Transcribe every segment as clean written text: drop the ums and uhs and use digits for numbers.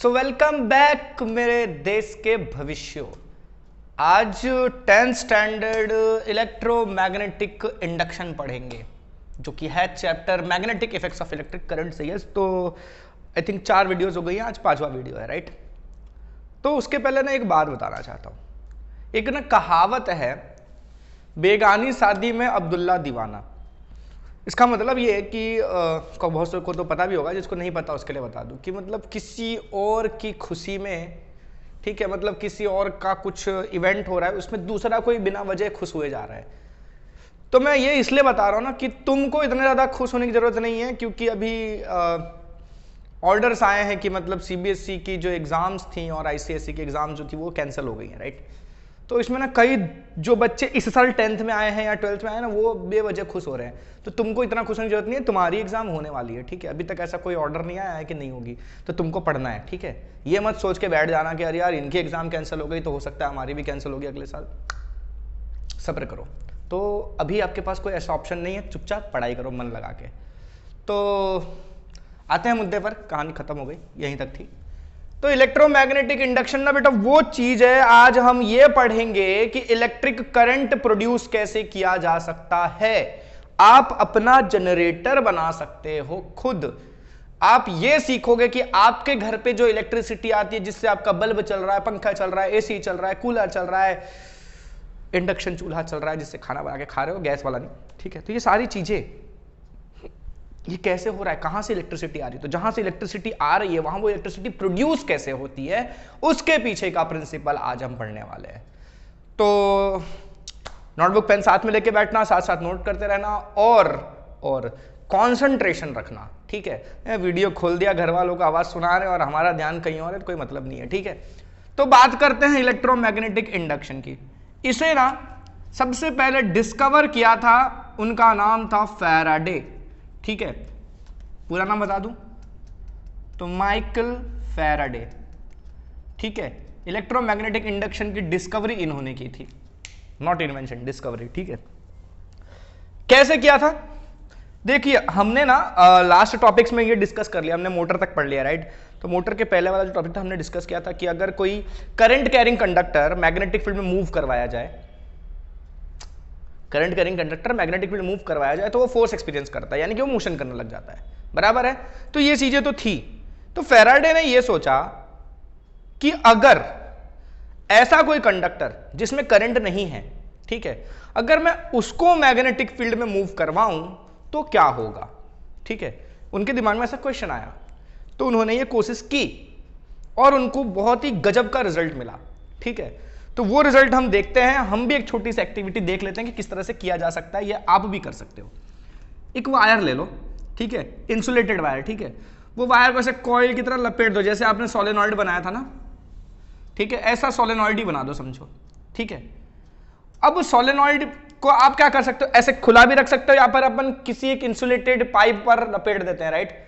So welcome back मेरे देश के भविष्य। आज 10th स्टैंडर्ड इलेक्ट्रोमैग्नेटिक इंडक्शन पढ़ेंगे, जो कि है chapter magnetic effects of electric current से। यस, तो आई थिंक 4 वीडियोस हो गई हैं, आज 5वां वीडियो है, राइट। तो उसके पहले ना एक बात बताना चाहता हूँ। एक ना कहावत है, बेगानी शादी में अब्दुल्ला दीवाना। इसका मतलब ये है कि बहुत से को तो पता भी होगा, जिसको नहीं पता उसके लिए बता दूं कि मतलब किसी और की खुशी में, ठीक है, मतलब किसी और का कुछ इवेंट हो रहा है, उसमें दूसरा कोई बिना वजह खुश हुए जा रहा है। तो मैं ये इसलिए बता रहा हूँ ना कि तुमको इतने ज़्यादा खुश होने की ज़रूरत नहीं है, क्योंकि अभी ऑर्डर्स आए हैं कि मतलब सीबीएसई की जो एग्ज़ाम्स थी और आईसीएसई की एग्ज़ाम जो थी वो कैंसिल हो गई हैं, राइट। तो इसमें ना कई जो बच्चे इस साल 10th में आए हैं या 12th में आए हैं ना, वो बेवजह खुश हो रहे हैं। तो तुमको इतना खुश होने की जरूरत नहीं है, तुम्हारी एग्जाम होने वाली है, ठीक है। अभी तक ऐसा कोई ऑर्डर नहीं आया है कि नहीं होगी, तो तुमको पढ़ना है, ठीक है। ये मत सोच के बैठ जाना कि अरे यार इनकी एग्जाम कैंसिल हो गई तो हो सकता है हमारी भी कैंसिल होगी अगले साल। सब्र करो। तो अभी आपके पास कोई ऐसा ऑप्शन नहीं है, चुपचाप पढ़ाई करो मन लगा के। तो आते हैं मुद्दे पर, कहानी खत्म हो गई, यहीं तक थी। तो इलेक्ट्रोमैग्नेटिक इंडक्शन ना बेटा वो चीज है, आज हम ये पढ़ेंगे कि इलेक्ट्रिक करंट प्रोड्यूस कैसे किया जा सकता है। आप अपना जनरेटर बना सकते हो खुद। आप ये सीखोगे कि आपके घर पे जो इलेक्ट्रिसिटी आती है, जिससे आपका बल्ब चल रहा है, पंखा चल रहा है, एसी चल रहा है, कूलर चल रहा है, इंडक्शन चूल्हा चल रहा है जिससे खाना बना के खा रहे हो, गैस वाला नहीं, ठीक है। तो ये सारी चीजें, ये कैसे हो रहा है, कहां से इलेक्ट्रिसिटी आ रही है, तो जहां से इलेक्ट्रिसिटी आ रही है वहां वो इलेक्ट्रिसिटी प्रोड्यूस कैसे होती है, उसके पीछे का प्रिंसिपल आज हम पढ़ने वाले हैं। तो नोटबुक पेन साथ में लेके बैठना, साथ साथ नोट करते रहना और कंसंट्रेशन रखना, ठीक है। वीडियो खोल दिया, घर वालों को आवाज सुना रहे और हमारा ध्यान कहीं और है, तो कोई मतलब नहीं है, ठीक है। तो बात करते हैं इलेक्ट्रोमैग्नेटिक इंडक्शन की। इसे ना सबसे पहले डिस्कवर किया था, उनका नाम था फैराडे, ठीक है। पूरा नाम बता दूं तो माइकल फैराडे, ठीक है। इलेक्ट्रोमैग्नेटिक इंडक्शन की डिस्कवरी इन्होंने की थी, नॉट इन्वेंशन, डिस्कवरी, ठीक है। कैसे किया था देखिए, हमने ना लास्ट टॉपिक्स में ये डिस्कस कर लिया, हमने मोटर तक पढ़ लिया, राइट। तो मोटर के पहले वाला जो टॉपिक था हमने डिस्कस किया था कि अगर कोई current carrying conductor magnetic field में मूव करवाया जाए, current carrying conductor magnetic field move करवाया जाए तो वो फोर्स एक्सपीरियंस करता है, यानी कि वो मोशन करने लग जाता है, बराबर है। तो ये चीजें तो थी। तो फैराडे ने ये सोचा कि अगर ऐसा कोई कंडक्टर जिसमें करंट नहीं है, ठीक है, अगर मैं उसको मैग्नेटिक फील्ड में मूव करवाऊं तो क्या होगा, ठीक है। उनके दिमाग में ऐसा क्वेश्चन आया, तो उन्होंने ये कोशिश की और उनको बहुत ही गजब का रिजल्ट मिला, ठीक है। तो वो रिजल्ट हम देखते हैं, हम भी एक छोटी सी एक्टिविटी देख लेते हैं कि किस तरह से किया जा सकता है, ये आप भी कर सकते हो। एक वायर ले लो, ठीक है, इंसुलेटेड वायर, ठीक है। वो वायर को ऐसे कॉइल की तरह लपेट दो, जैसे आपने सोलेनॉइड बनाया था ना, ठीक है, ऐसा सोलेनॉइड ही बना दो समझो, ठीक है। अब सोलेनॉइड को आप क्या कर सकते हो, ऐसे खुला भी रख सकते हो, या पर अपन किसी एक इंसुलेटेड पाइप पर लपेट देते हैं, राइट।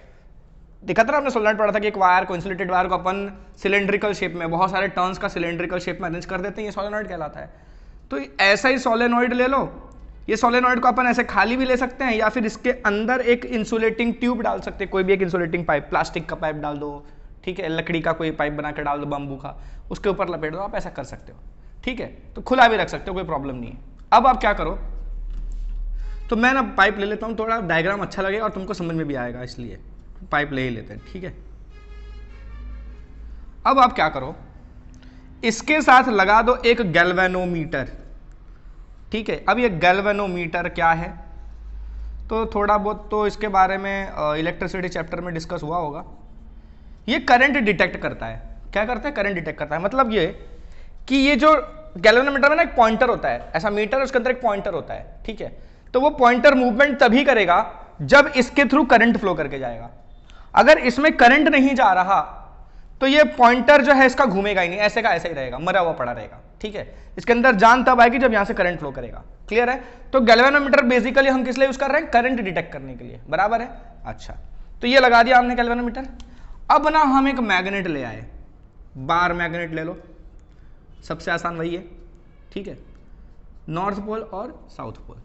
देखा था ना आपने, सोलेनॉइड पढ़ा था कि एक वायर को, इंसुलेटेड वायर को अपन सिलेंड्रिकल शेप में, बहुत सारे टर्न्स का सिलेंड्रिकल शेप में अरेंज कर देते हैं, ये सोलेनॉइड कहलाता है। तो ऐसा ही सोलेनॉइड ले लो, ये सोलेनॉइड को अपन ऐसे खाली भी ले सकते हैं, या फिर इसके अंदर एक इंसुलेटिंग ट्यूब डाल सकते हैं, कोई भी एक इंसुलेटिंग पाइप, प्लास्टिक का पाइप डाल दो, ठीक है, लकड़ी का कोई पाइप बना के डाल दो, बम्बू का, उसके ऊपर लपेट दो, आप ऐसा कर सकते हो, ठीक है। तो खुला भी रख सकते हो, कोई प्रॉब्लम नहीं है। अब आप क्या करो, तो मैं ना पाइप ले लेता हूँ, थोड़ा डायग्राम अच्छा लगेगा और तुमको समझ में भी आएगा, इसलिए पाइप ले ही लेते हैं, ठीक है। अब आप क्या करो, इसके साथ लगा दो एक गैल्वेनोमीटर, ठीक है। अब ये गैल्वेनोमीटर क्या है, तो थोड़ा बहुत तो इसके बारे में इलेक्ट्रिसिटी चैप्टर में डिस्कस हुआ होगा। ये करंट डिटेक्ट करता है, क्या करता है, करंट डिटेक्ट करता है। मतलब ये कि ये जो गैल्वेनोमीटर में ना एक पॉइंटर होता है, ऐसा मीटर, उसके अंदर एक पॉइंटर होता है, ठीक है। तो वो पॉइंटर मूवमेंट तभी करेगा जब इसके थ्रू करंट फ्लो करके जाएगा। अगर इसमें करंट नहीं जा रहा तो ये पॉइंटर जो है इसका घूमेगा ही नहीं, ऐसे का ऐसा ही रहेगा, मरा हुआ पड़ा रहेगा, ठीक है। इसके अंदर जान तब आएगी जब यहां से करंट फ्लो करेगा, क्लियर है। तो गैल्वेनोमीटर बेसिकली हम किस लिए यूज कर रहे हैं, करंट डिटेक्ट करने के लिए, बराबर है। अच्छा, तो ये लगा दिया हमने गैल्वेनोमीटर। अब ना हम एक मैग्नेट ले आए, बार मैग्नेट ले लो, सबसे आसान वही है, ठीक है, नॉर्थ पोल और साउथ पोल।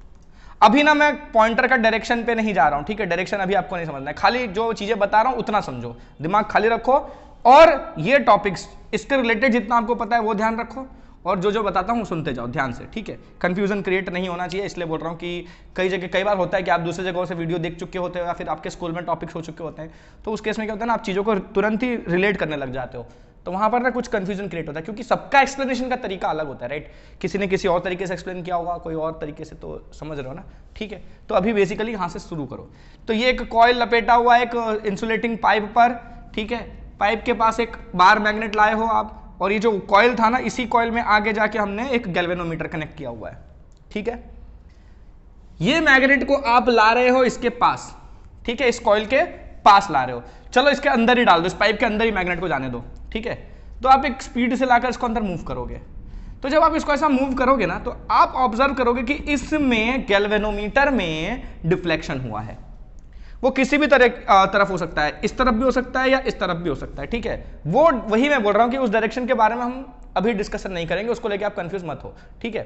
अभी ना मैं पॉइंटर का डायरेक्शन पे नहीं जा रहा हूं, ठीक है, डायरेक्शन अभी आपको नहीं समझना है, खाली जो चीजें बता रहा हूं उतना समझो, दिमाग खाली रखो, और ये टॉपिक्स इसके रिलेटेड जितना आपको पता है वो ध्यान रखो, और जो जो बताता हूँ सुनते जाओ ध्यान से, ठीक है। कंफ्यूजन क्रिएट नहीं होना चाहिए, इसलिए बोल रहा हूँ कि कई बार होता है कि आप दूसरी जगहों से वीडियो देख चुके होते हो या फिर आपके स्कूल में टॉपिक्स हो चुके होते हैं, तो उस केस में क्या होता है ना, आप चीज़ों को तुरंत ही रिलेट करने लग जाते हो, तो वहाँ पर ना कुछ कंफ्यूजन क्रिएट होता है, क्योंकि सबका एक्सप्लेनेशन का तरीका अलग होता है, राइट। किसी ने किसी और तरीके से एक्सप्लेन किया होगा, कोई और तरीके से, तो समझ रहे हो ना, ठीक है। तो अभी बेसिकली यहाँ से शुरू करो। तो ये एक कॉइल लपेटा हुआ है एक इंसुलेटिंग पाइप पर, ठीक है। पाइप के पास एक बार मैग्नेट लाए हो आप, और ये जो कॉइल था ना, इसी कॉइल में आगे जाके हमने एक गैल्वेनोमीटर कनेक्ट किया हुआ है, ठीक है। ये मैग्नेट को आप ला रहे हो इसके पास, ठीक है, इस कॉइल के पास ला रहे हो, चलो इसके अंदर ही डाल दो, इस पाइप के अंदर ही मैग्नेट को जाने दो, ठीक है। तो आप एक स्पीड से लाकर इसको अंदर मूव करोगे, तो जब आप इसको ऐसा मूव करोगे ना, तो आप ऑब्जर्व करोगे कि इसमें गैल्वेनोमीटर में डिफ्लेक्शन हुआ है। वो किसी भी तरफ हो सकता है, इस तरफ भी हो सकता है या इस तरफ भी हो सकता है, ठीक है। वो वही मैं बोल रहा हूं कि उस डायरेक्शन के बारे में हम अभी डिस्कशन नहीं करेंगे, उसको लेके आप कंफ्यूज मत हो, ठीक है।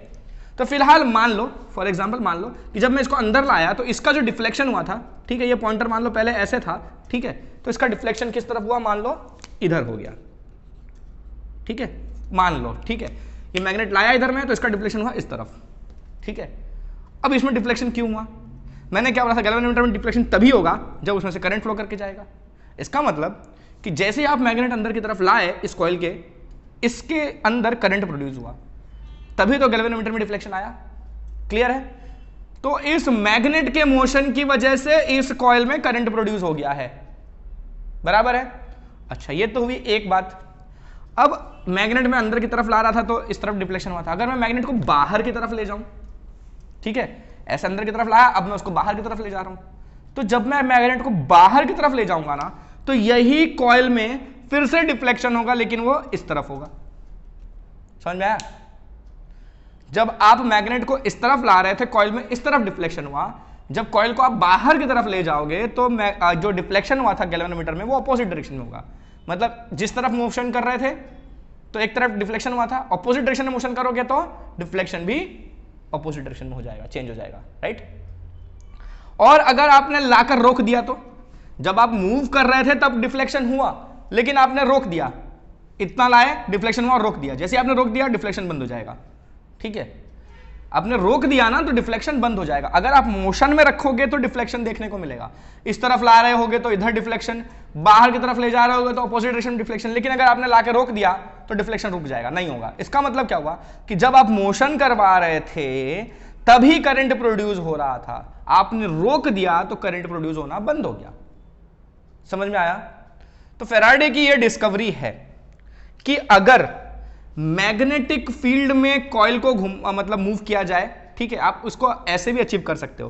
तो फिलहाल मान लो, फॉर एग्जांपल मान लो कि जब मैं इसको अंदर लाया तो इसका जो डिफ्लेक्शन हुआ था, ठीक है, ये पॉइंटर मान लो पहले ऐसे था, ठीक है, तो इसका डिफ्लेक्शन किस तरफ हुआ, मान लो इधर हो गया, ठीक है, मान लो, ठीक है। ये मैग्नेट लाया इधर में तो इसका डिफ्लेक्शन हुआ इस तरफ, ठीक है। अब इसमें डिफ्लेक्शन क्यों हुआ, मैंने क्या बोला था, गैल्वेनोमीटर में डिफ्लेक्शन तभी होगा जब उसमें से करंट फ्लो करके जाएगा। इसका मतलब कि जैसे ही आप मैग्नेट अंदर की तरफ लाए इस कॉइल के, इसके अंदर करंट प्रोड्यूस हुआ, तभी तो गैल्वेनोमीटर में डिफ्लेक्शन आया। क्लियर है। तो इस मैग्नेट के मोशन की वजह से इस कॉइल में करंट प्रोड्यूस हो गया है, बराबर है। अच्छा, ये तो हुई एक बात। अब मैग्नेट में अंदर की तरफ ला रहा था तो इस तरफ डिफ्लेक्शन हुआ था। अगर मैं मैग्नेट को बाहर की तरफ ले जाऊं, ठीक है, ऐसे अंदर की तरफ लाया, अब मैं उसको बाहर की तरफ ले जा रहा हूं, तो जब मैं मैग्नेट को बाहर की तरफ ले जाऊंगा ना, तो यही कॉइल में फिर से डिफ्लेक्शन होगा, लेकिन वो इस तरफ होगा। समझ में आया। जब आप मैग्नेट को इस तरफ ला रहे थे, कॉइल में इस तरफ डिफ्लेक्शन हुआ, जब कॉइल को आप बाहर की तरफ ले जाओगे तो जो डिफ्लेक्शन हुआ था गैल्वेनोमीटर में, वो अपोजिट डायरेक्शन में होगा। मतलब जिस तरफ मोशन कर रहे थे तो एक तरफ डिफ्लेक्शन हुआ था, अपोजिट डायरेक्शन में मोशन करोगे तो डिफ्लेक्शन भी अपोजिट डायरेक्शन में हो जाएगा, चेंज हो जाएगा, राइट। और अगर आपने लाकर रोक दिया, तो जब आप मूव कर रहे थे तब डिफ्लेक्शन हुआ, लेकिन आपने रोक दिया, इतना लाए डिफ्लेक्शन हुआ और रोक दिया, जैसे आपने रोक दिया डिफ्लेक्शन बंद हो जाएगा, ठीक है। आपने रोक दिया ना तो डिफ्लेक्शन बंद हो जाएगा। अगर आप मोशन में रखोगे तो डिफ्लेक्शन देखने को मिलेगा, इस तरफ ला रहे होगे तो इधर डिफ्लेक्शन, बाहर की तरफ ले जा रहे होगे तो अपोजिट डायरेक्शन में डिफ्लेक्शन। लेकिन अगर आपने लाके रोक दिया तो डिफ्लेक्शन रुक जाएगा, नहीं होगा। इसका मतलब क्या हुआ कि जब आप मोशन करवा रहे थे तभी करंट प्रोड्यूस हो रहा था, आपने रोक दिया तो करंट प्रोड्यूस होना बंद हो गया। समझ में आया। तो फैराडे की यह डिस्कवरी है कि अगर मैग्नेटिक फील्ड में कॉइल को मतलब मूव किया जाए, ठीक है, आप उसको ऐसे भी अचीव कर सकते हो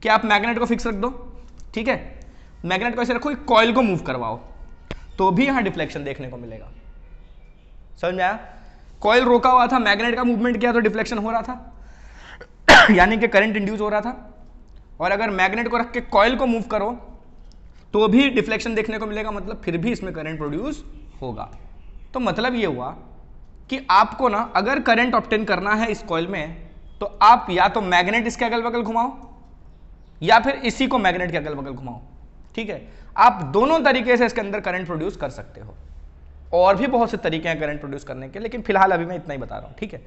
कि आप मैग्नेट को फिक्स रख दो, ठीक है, मैग्नेट को ऐसे रखो, कॉइल को मूव करवाओ, तो भी यहां डिफ्लेक्शन देखने को मिलेगा। समझ में आया। कॉइल रोका हुआ था, मैग्नेट का मूवमेंट किया तो डिफ्लेक्शन हो रहा था यानी कि करंट इंड्यूस हो रहा था। और अगर मैग्नेट को रख के कॉइल को मूव करो तो भी डिफ्लेक्शन देखने को मिलेगा, मतलब फिर भी इसमें करंट प्रोड्यूस होगा। तो मतलब ये हुआ कि आपको ना अगर करंट ऑब्टेन करना है इस कॉइल में, तो आप या तो मैग्नेट इसके अगल बगल घुमाओ या फिर इसी को मैग्नेट के अगल बगल घुमाओ, ठीक है। आप दोनों तरीके से इसके अंदर करंट प्रोड्यूस कर सकते हो। और भी बहुत से तरीके हैं करंट प्रोड्यूस करने के, लेकिन फिलहाल अभी मैं इतना ही बता रहा हूं, ठीक है।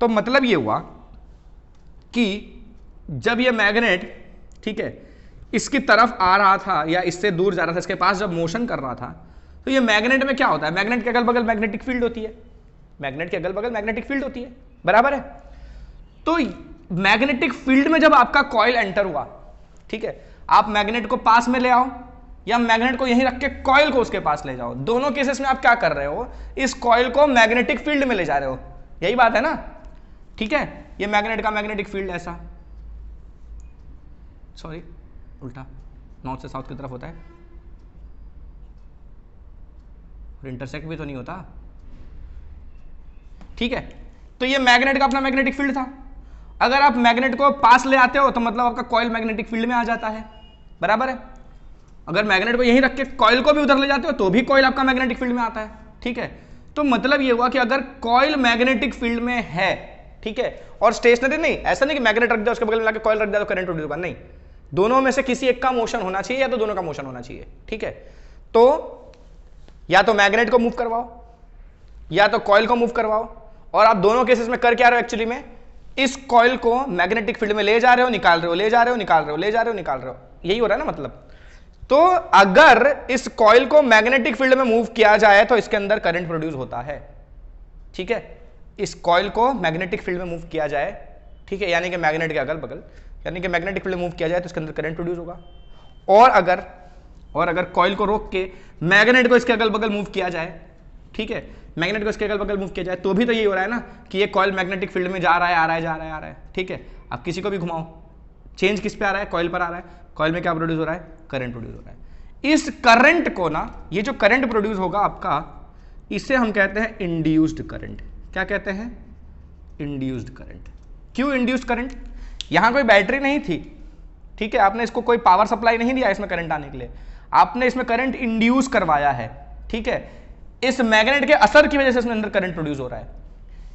तो मतलब ये हुआ कि जब ये मैग्नेट, ठीक है, इसकी तरफ आ रहा था या इससे दूर जा रहा था, इसके पास जब मोशन कर रहा था, तो ये मैग्नेट में क्या होता है, मैग्नेट के अगल बगल मैग्नेटिक फील्ड होती है, मैग्नेट के अगल बगल मैग्नेटिक फील्ड होती है, बराबर है। तो मैग्नेटिक फील्ड में जब आपका कॉइल एंटर हुआ, ठीक है, आप मैग्नेट को पास में ले आओ या मैग्नेट को यहीं रख के कॉइल को उसके पास ले जाओ, दोनों केसेस में आप क्या कर रहे हो, इस कॉइल को मैग्नेटिक फील्ड में ले जा रहे हो, यही बात है ना, ठीक है। ये मैग्नेट का मैग्नेटिक फील्ड ऐसा, सॉरी उल्टा, नॉर्थ से साउथ की तरफ होता है, और इंटरसेक्ट भी तो नहीं होता, ठीक है। तो ये मैग्नेट का अपना मैग्नेटिक फील्ड था। अगर आप मैग्नेट को पास ले आते हो तो मतलब आपका कॉइल मैग्नेटिक फील्ड में आ जाता है, बराबर है। अगर मैग्नेट को यहीं रख के कॉइल को भी उधर ले जाते हो तो भी कॉइल आपका मैग्नेटिक फील्ड में आता है, ठीक है। तो मतलब ये हुआ कि अगर कॉइल मैग्नेटिक फील्ड में है, ठीक है, और स्टेशनरी नहीं, ऐसा नहीं कि मैग्नेट रख दिया उसके बगल में लाके कॉइल रख दिया तो करंट प्रोड्यूस होगा, नहीं, दोनों में से किसी एक का मोशन होना चाहिए या तो दोनों का मोशन होना चाहिए, ठीक है। तो या तो मैग्नेट को मूव करवाओ या तो कॉइल को मूव करवाओ, और आप दोनों केसेस में कर क्या रहे हो एक्चुअली में, इस कॉइल को मैग्नेटिक फील्ड में ले जा रहे हो, निकाल रहे हो, ले जा रहे हो, निकाल रहे हो, ले जा रहे हो, निकाल रहे हो, यही हो रहा है ना मतलब। तो अगर इस कॉइल को मैग्नेटिक फील्ड में मूव किया जाए तो इसके अंदर करंट प्रोड्यूस होता है, ठीक है। इस कॉइल को मैग्नेटिक फील्ड में मूव किया जाए, ठीक है, यानी कि मैग्नेट के अगल बगल, यानी कि मैग्नेटिक फील्ड में मूव किया जाए तो इसके अंदर करंट प्रोड्यूस होगा। और अगर कॉइल को रोक के मैग्नेट को इसके अगल बगल मूव किया जाए, ठीक है, मैग्नेट को इसके अगल बगल मूव किया जाए, तो भी तो यही हो रहा है ना कि ये कॉइल मैग्नेटिक फील्ड में जा रहा है, आ रहा है, जा रहा है, आ रहा है, ठीक है। आप किसी को भी घुमाओ, चेंज किस पे आ रहा है, कॉइल पर आ रहा है, कॉइल में क्या प्रोड्यूस हो रहा है, करंट प्रोड्यूस हो रहा है। इस करंट को ना, ये जो करंट प्रोड्यूस होगा आपका, इसे हम कहते हैं इंड्यूस्ड करंट। क्या कहते हैं, इंड्यूस्ड करंट। क्यों इंड्यूस्ड करंट, यहां कोई बैटरी नहीं थी, ठीक है, आपने इसको कोई पावर सप्लाई नहीं दिया इसमें करंट आने के लिए, आपने इसमें करंट इंड्यूस करवाया है, ठीक है। इस मैग्नेट के असर की वजह से इसमें अंदर करंट प्रोड्यूस हो रहा है,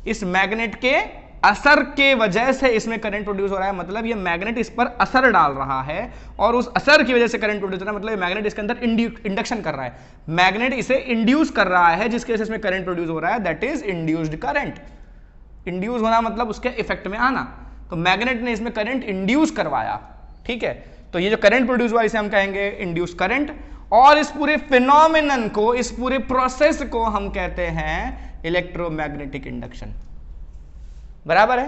इस मैग्नेट के असर के वजह से इसमें करंट प्रोड्यूस हो रहा है, मतलब ये मैग्नेट इस पर असर डाल रहा है और उस असर की वजह से करंट प्रोड्यूस हो रहा है, मतलब ये मैग्नेट इसके अंदर इंडक्शन कर रहा है, मैग्नेट इसे इंड्यूस कर रहा है जिसकी वजह से इसमें करंट प्रोड्यूस हो रहा है, that is induced current. Induce होना मतलब उसके इफेक्ट में आना, तो मैग्नेट ने इसमें करंट इंड्यूस करवाया, ठीक है। तो ये जो करंट प्रोड्यूस हुआ इसे हम कहेंगे इंड्यूस करंट, और इस पूरे फिनोमिनन को, इस पूरे प्रोसेस को हम कहते हैं इलेक्ट्रोमैग्नेटिक इंडक्शन। बराबर है।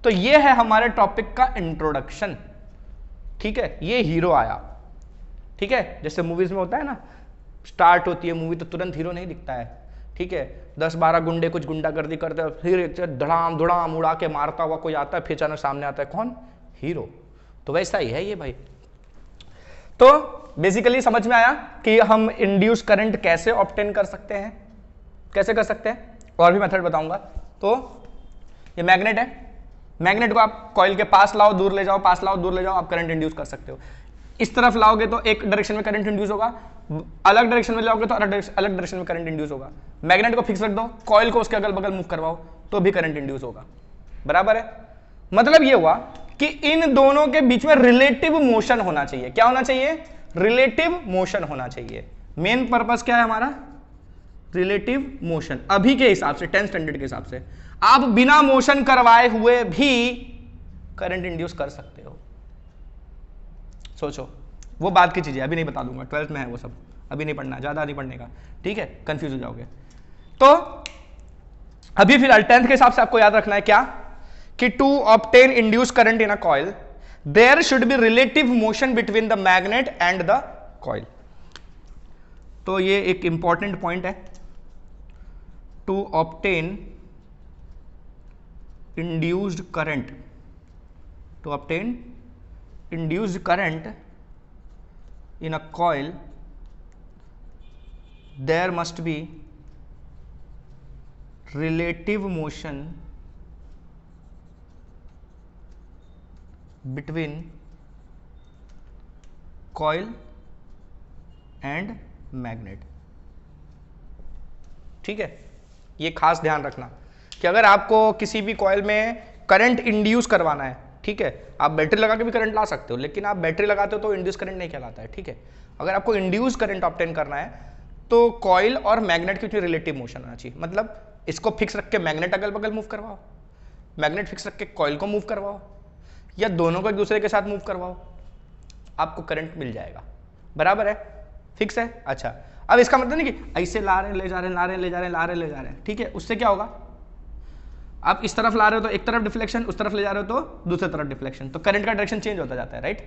तो ये है हमारे टॉपिक का इंट्रोडक्शन, ठीक है। ये हीरो आया, ठीक है, जैसे मूवीज में होता है ना, स्टार्ट होती है मूवी तो तुरंत हीरो नहीं दिखता है, ठीक है, 10-12 गुंडे कुछ गुंडागर्दी करते हैं, फिर धड़ाम धुड़ाम उड़ा के मारता हुआ कोई आता है, फिर अचानक सामने आता है कौन, हीरो। तो वैसा ही है ये भाई। तो बेसिकली समझ में आया कि हम इंड्यूस करंट कैसे ऑब्टेन कर सकते हैं, कैसे कर सकते हैं, और भी मेथड बताऊंगा। तो ये मैग्नेट है, मैग्नेट को आप कॉइल के पास लाओ, दूर ले जाओ, पास लाओ, दूर ले जाओ, आप करंट इंड्यूस कर सकते हो। इस तरफ लाओगे तो एक डायरेक्शन में करंट इंड्यूस होगा, अलग डायरेक्शन में लाओगे तो अलग डायरेक्शन में करंट इंड्यूस होगा। मैग्नेट को फिक्स रख दो, कॉइल को उसके अगल बगल मूव करवाओ तो भी करंट इंड्यूस होगा। बराबर है। मतलब ये हुआ कि इन दोनों के बीच में रिलेटिव मोशन होना चाहिए। क्या होना चाहिए, रिलेटिव मोशन होना चाहिए। मेन पर्पस क्या है हमारा, रिलेटिव मोशन। अभी के हिसाब से 10th स्टैंडर्ड के हिसाब से आप बिना मोशन करवाए हुए भी करंट इंड्यूस कर सकते हो। सोचो, वो बात की चीजें अभी नहीं बता दूंगा, 12th में है वो सब, अभी नहीं पढ़ना, ज्यादा नहीं पढ़ने का, ठीक है, कंफ्यूज हो जाओगे। तो अभी फिलहाल 10th के हिसाब से आपको याद रखना है क्या, कि to obtain induce current in a coil there should be relative motion between the magnet and the coil. तो ये एक इंपॉर्टेंट पॉइंट है। To obtain induced current, to obtain induced current in a coil there must be relative motion between coil and magnet। ठीक है, ये खास ध्यान रखना कि अगर आपको किसी भी कॉइल में करंट इंड्यूस करवाना है, ठीक है, आप बैटरी लगा के भी करंट ला सकते हो, लेकिन आप बैटरी लगाते हो तो इंड्यूस करंट नहीं कहलाता है, ठीक है। अगर आपको इंड्यूस करंट ऑब्टेन करना है तो कॉइल और मैग्नेट के बीच रिलेटिव मोशन होना चाहिए। मतलब इसको फिक्स रख के मैग्नेट अगल बगल मूव करवाओ, मैग्नेट फिक्स रख के कॉइल को मूव करवाओ, या दोनों को एक दूसरे के साथ मूव करवाओ, आपको करंट मिल जाएगा। बराबर है, फिक्स है। अच्छा, अब इसका मतलब नहीं कि ऐसे ला रहे हैं, ले जा रहे हैं, ला रहे हैं, ले जा रहे हैं, ला रहे हैं, ले जा रहे हैं, ठीक है। उससे क्या होगा, आप इस तरफ ला रहे हो तो एक तरफ डिफ्लेक्शन, उस तरफ ले जा रहे हो तो दूसरी तरफ डिफ्लेक्शन, तो करंट का डायरेक्शन चेंज होता जाता है, राइट।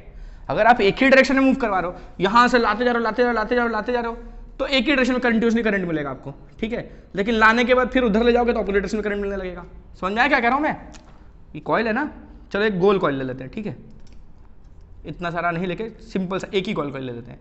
अगर आप एक ही डायरेक्शन में मूव करवा रहे हो, यहां से लाते जा रहे हो, लाते जा रहे हो, लाते जा रहे हो, लाते जा रहे हो, तो एक ही डायरेक्शन में कंटिन्यूसली करंट मिलेगा आपको, ठीक है। लेकिन लाने के बाद फिर उधर ले जाओगे तो अपोजिट डायरेक्शन में करंट मिलने लगेगा। समझ में आया क्या कह रहा हूं मैं। ये कॉइल है ना, चलो एक गोल कॉइल ले लेते हैं, ठीक है, इतना सारा नहीं लेके सिंपल सा एक ही कॉइल ले लेते हैं,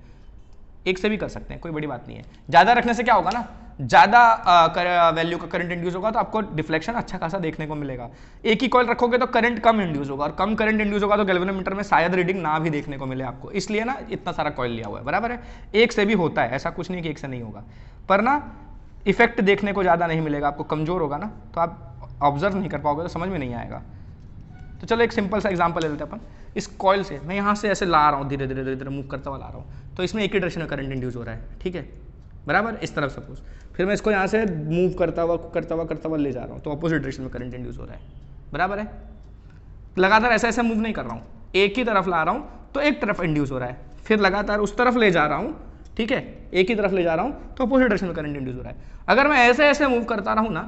एक से भी कर सकते हैं, कोई बड़ी बात नहीं है। ज्यादा रखने से क्या होगा ना, ज्यादा वैल्यू का करंट इंड्यूस होगा तो आपको डिफ्लेक्शन अच्छा खासा देखने को मिलेगा। एक ही कॉइल रखोगे तो करंट कम इंड्यूस होगा, और कम करंट इंड्यूस होगा तो गैल्वेनोमीटर में शायद रीडिंग ना भी देखने को मिले आपको, इसलिए ना इतना सारा कॉइल लिया हुआ है। बराबर है, एक से भी होता है, ऐसा कुछ नहीं कि एक से नहीं होगा, पर ना इफेक्ट देखने को ज्यादा नहीं मिलेगा आपको, कमजोर होगा ना तो आप ऑब्जर्व नहीं कर पाओगे, तो समझ में नहीं आएगा। तो चलो एक सिंपल सा एग्जांपल ले लेते हैं अपन। इस कॉइल से मैं यहाँ से ऐसे ला रहा हूँ, धीरे धीरे धीरे धीरे मूव करता हुआ ला रहा हूँ, तो इसमें एक ही डायरेक्शन में करंट इंड्यूस हो रहा है, ठीक है। बराबर, इस तरफ सपोज, फिर मैं इसको यहाँ से मूव करता हुआ ले जा रहा हूँ, तो अपोजिट डायरेक्शन में करंट इंड्यूस हो रहा है, बराबर है। लगातार ऐसे ऐसे मूव नहीं कर रहा हूँ, एक ही तरफ ला रहा हूँ तो एक तरफ इंड्यूस हो रहा है, फिर लगातार उस तरफ ले जा रहा हूँ, ठीक है, एक ही तरफ ले जा रहा हूँ तो अपोजिट डायरेक्शन में करंट इंड्यूस हो रहा है। अगर मैं ऐसे ऐसे मूव करता रहूँ ना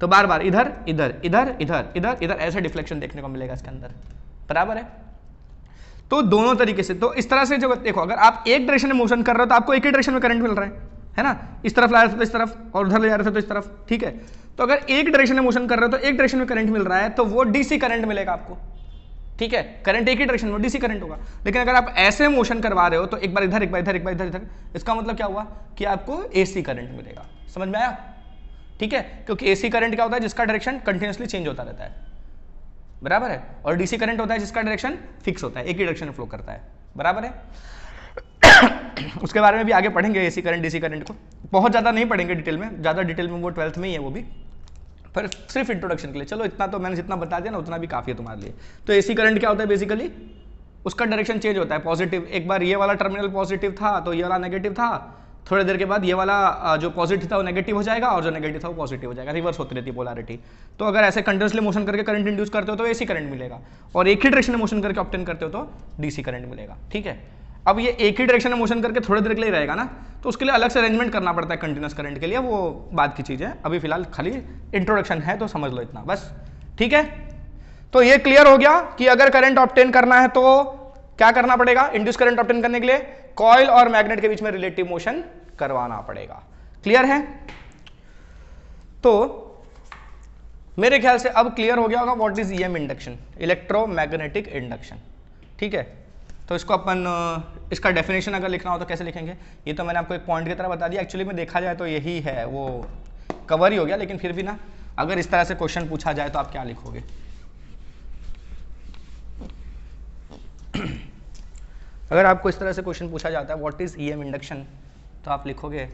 तो बार बार इधर इधर इधर इधर इधर इधर ऐसे डिफ्लेक्शन देखने को मिलेगा इसके अंदर, बराबर है। तो दोनों तरीके से, तो इस तरह से जो देखो, अगर आप एक डायरेक्शन में मोशन कर रहे हो तो आपको एक ही डायरेक्शन में करंट मिल रहा है ना, इस तरफ ला रहे थे तो इस तरफ और उधर ले जा रहे थे तो इस तरफ, ठीक है। तो अगर एक डायरेक्शन में मोशन कर रहे हो तो एक डायरेक्शन में करंट मिल रहा है तो वो डीसी करंट मिलेगा आपको, ठीक है, करंट एक ही डायरेक्शन में डीसी करंट होगा। लेकिन अगर आप ऐसे मोशन करवा रहे हो तो एक बार इधर एक बार इधर एक बार इधर इधर, इसका मतलब क्या हुआ कि आपको एसी करंट मिलेगा, समझ में आया, ठीक है। क्योंकि एसी करंट क्या होता है, जिसका डायरेक्शन कंटिन्यूअसली चेंज होता रहता है, बराबर है, और डीसी करंट होता है जिसका डायरेक्शन फिक्स होता है, एक ही डायरेक्शन में फ्लो करता है, बराबर है। उसके बारे में भी आगे पढ़ेंगे, एसी करंट डीसी करंट को बहुत ज्यादा नहीं पढ़ेंगे डिटेल में, ज्यादा डिटेल में वो 12th में ही है वो भी, पर सिर्फ इंट्रोडक्शन के लिए। चलो इतना तो मैंने जितना बता दिया ना उतना भी काफी है तुम्हारे लिए। तो एसी करंट क्या होता है, बेसिकली उसका डायरेक्शन चेंज होता है, पॉजिटिव, एक बार ये वाला टर्मिनल पॉजिटिव था तो ये वाला नेगेटिव था, थोड़ी देर के बाद ये वाला जो पॉजिटिव था वो नेगेटिव हो जाएगा और जो नेगेटिव था वो पॉजिटिव हो जाएगा, रिवर्स होती रहती है पोलैरिटी। तो अगर ऐसे कंटिन्यूअसली मोशन करके करंट इंड्यूस करते हो तो एसी करंट मिलेगा, और एक ही डायरेक्शन में मोशन करके ऑब्टेन करते हो तो डीसी करंट मिलेगा, ठीक है। अब ये एक ही डायरेक्शन में मोशन करके थोड़ी देर के लिए रहेगा ना, तो उसके लिए अलग से अरेंजमेंट करना पड़ता है कंटिन्यूस करंट के लिए, वो बात की चीज है, अभी फिलहाल खाली इंट्रोडक्शन है तो समझ लो इतना बस, ठीक है। तो ये क्लियर हो गया कि अगर करंट ऑब्टेन करना है तो क्या करना पड़ेगा, इंड्यूस करंट ऑब्टेन करने के लिए कॉइल और मैग्नेट के बीच में रिलेटिव मोशन करवाना पड़ेगा, क्लियर है। तो मेरे ख्याल से अब क्लियर हो गया होगा what is EM induction, electromagnetic induction, ठीक है। तो इसको अपन इसका डेफिनेशन अगर लिखना हो तो कैसे लिखेंगे, ये तो मैंने आपको एक पॉइंट की तरह बता दिया, एक्चुअली में देखा जाए तो यही है, वो कवर ही हो गया, लेकिन फिर भी ना अगर इस तरह से क्वेश्चन पूछा जाए तो आप क्या लिखोगे। अगर आपको इस तरह से क्वेश्चन पूछा जाता है व्हाट इज ईएम इंडक्शन, तो आप लिखोगे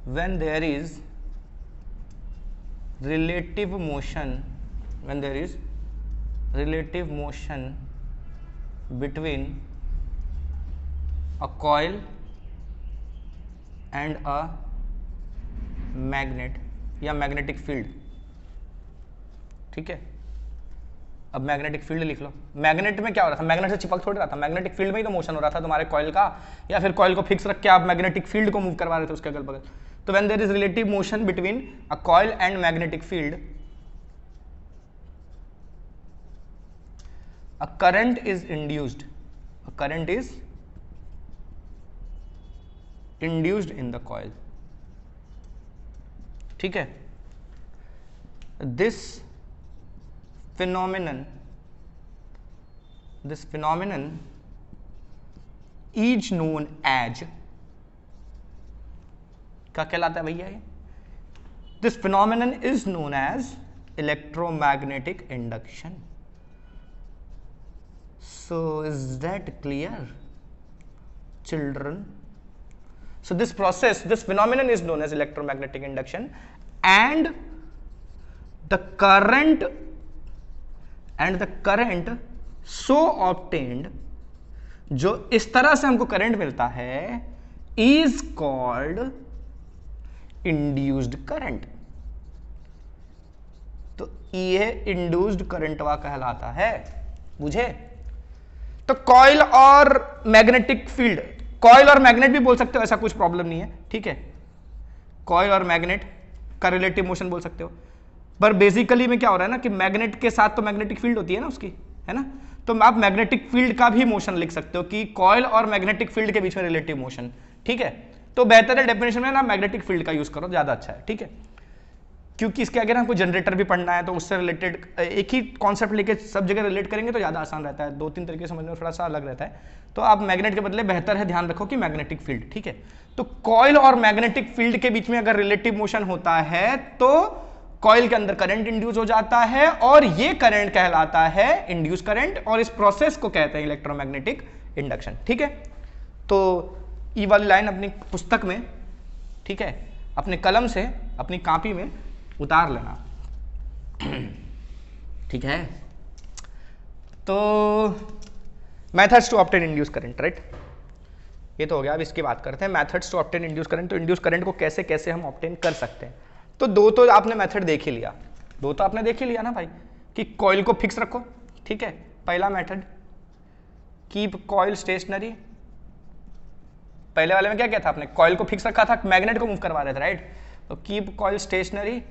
when there is relative motion, when there is relative motion between a coil and a magnet या मैग्नेटिक फील्ड, ठीक है। अब मैग्नेटिक फील्ड लिख लो, मैग्नेट में क्या हो रहा था, मैग्नेट से चिपक थोड़ी रहा था, मैग्नेटिक फील्ड में ही तो मोशन हो रहा था तुम्हारे कॉइल का, या फिर कॉइल को फिक्स रख के आप मैग्नेटिक फील्ड को मूव करवा रहे थे उसके अगल बगल। तो when there is relative motion between a coil and magnetic field, a current is induced, a current is induced in the coil, ठीक है। this phenomenon is known as, क्या कहलाता है भैया ये, this phenomenon is known as electromagnetic induction. So is that clear, children? So this process, this phenomenon is known as electromagnetic induction, and the current so obtained, जो इस तरह से हमको करंट मिलता है, is called induced current. तो ये induced current वा कहलाता है, बुझे। तो कॉइल और मैग्नेटिक फील्ड, कॉइल और मैग्नेट भी बोल सकते हो, ऐसा कुछ प्रॉब्लम नहीं है, ठीक है। कॉइल और मैग्नेट का रिलेटिव मोशन बोल सकते हो, पर बेसिकली में क्या हो रहा है ना कि मैग्नेट के साथ तो मैग्नेटिक फील्ड होती है ना उसकी, है ना, तो आप मैग्नेटिक फील्ड का भी मोशन लिख सकते हो कि कॉइल और मैग्नेटिक फील्ड के बीच में रिलेटिव मोशन, ठीक है। तो बेहतर है डेफिनेशन में ना मैग्नेटिक फील्ड का यूज करो, ज्यादा अच्छा है, ठीक है। क्योंकि इसके आगे ना कोई जनरेटर भी पढ़ना है तो उससे रिलेटेड एक ही कॉन्सेप्ट लेके सब जगह रिलेट करेंगे तो ज़्यादा आसान रहता है, 2-3 तरीके समझने में थोड़ा सा अलग रहता है। तो आप मैग्नेट के बदले बेहतर है ध्यान रखो कि मैग्नेटिक फील्ड, ठीक है। तो कॉइल और मैग्नेटिक फील्ड के बीच में अगर रिलेटिव मोशन होता है तो कॉइल के अंदर करंट इंड्यूस हो जाता है, और ये करंट कहलाता है इंड्यूस करंट, और इस प्रोसेस को कहते हैं इलेक्ट्रोमैग्नेटिक इंडक्शन, ठीक है। तो ये वाली लाइन अपनी पुस्तक में, ठीक है, अपने कलम से अपनी कॉपी में उतार लेना, ठीक है। तो methods to obtain induce current, right. ये तो हो गया। अब इसकी बात करते हैं methods to obtain induce current. तो इंड्यूस करंट को कैसे कैसे हम ऑब्टेन कर सकते हैं। तो दो तो आपने मेथड देख ही लिया, दो तो आपने देख ही लिया ना भाई, कि कॉइल को फिक्स रखो, ठीक है, पहला मेथड कीप कॉइल स्टेशनरी। पहले वाले में क्या किया था आपने, कॉइल को फिक्स रखा था, मैग्नेट को मूव करवा रहे थे, राइट। तो keep coil stationary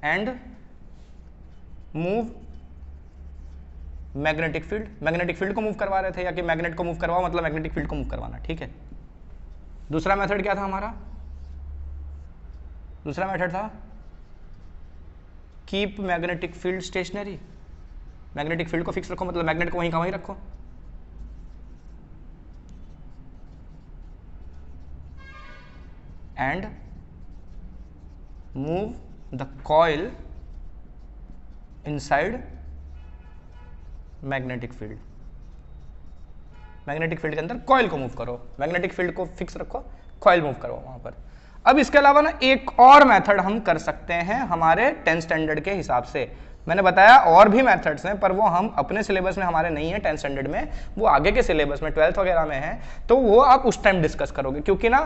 and move magnetic field. Magnetic field को मूव करवा रहे थे, या कि मैग्नेट को मूव करवाओ मतलब मैग्नेटिक फील्ड को मूव करवाना, ठीक है। दूसरा मेथड क्या था हमारा, दूसरा मेथड था keep magnetic field stationary. Magnetic field को फिक्स रखो मतलब मैग्नेट को वहीं का वहीं रखो। And move the coil inside magnetic field. Magnetic field के अंदर कॉइल को मूव करो, मैग्नेटिक फील्ड को फिक्स रखो, कॉइल मूव करो वहां पर। अब इसके अलावा ना एक और मेथड हम कर सकते हैं हमारे 10th स्टैंडर्ड के हिसाब से। मैंने बताया और भी मेथड्स हैं, पर वो हम अपने सिलेबस में हमारे नहीं है 10th स्टैंडर्ड में, वो आगे के सिलेबस में 12th वगैरह में है, तो वो आप उस टाइम डिस्कस करोगे। क्योंकि ना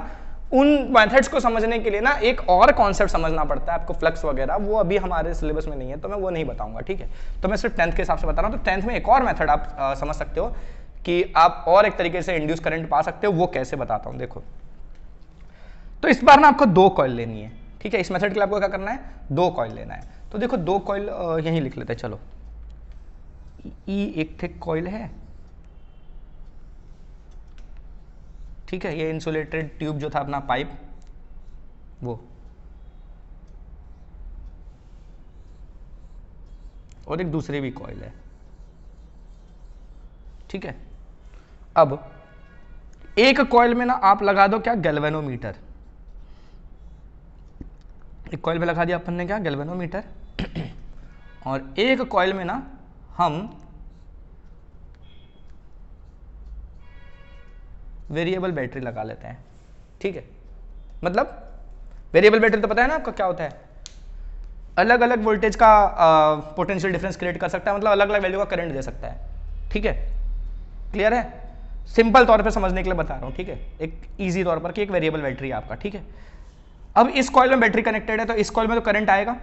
उन मेथड्स को समझने के लिए ना एक और कॉन्सेप्ट समझना पड़ता है आपको, फ्लक्स वगैरह, वो अभी हमारे सिलेबस में नहीं है, तो मैं वो नहीं बताऊंगा, ठीक है। तो मैं सिर्फ 10th के हिसाब से बता रहा हूँ। तो 10th में एक और मेथड आप समझ सकते हो कि आप और एक तरीके से इंड्यूस करंट पा सकते हो, वो कैसे बताता हूँ, देखो। तो इस बार ना आपको 2 कॉइल लेनी है, ठीक है। इस मेथड के लिए आपको क्या करना है, 2 कॉइल लेना है। तो देखो 2 कॉइल यहीं लिख लेते हैं, चलो। ई एक थिक कॉइल है, ठीक है, ये इंसुलेटेड ट्यूब जो था अपना पाइप, वो, और एक दूसरी भी कॉइल है, ठीक है। अब एक कॉइल में ना आप लगा दो क्या, गैल्वेनोमीटर। एक कॉइल में लगा दिया अपन ने क्या, गैल्वेनोमीटर। और एक कॉइल में ना हम वेरिएबल बैटरी लगा लेते हैं, ठीक है। मतलब वेरिएबल बैटरी तो पता है ना आपको क्या होता है, अलग अलग वोल्टेज का पोटेंशियल डिफरेंस क्रिएट कर सकता है, मतलब अलग अलग वैल्यू का करंट दे सकता है, ठीक है। क्लियर है, सिंपल तौर पे समझने के लिए बता रहा हूं, ठीक है, एक इजी तौर पर कि एक वेरिएबल बैटरी है आपका, ठीक है। अब इस कॉइल में बैटरी कनेक्टेड है, तो इस कॉइल में तो करंट आएगा,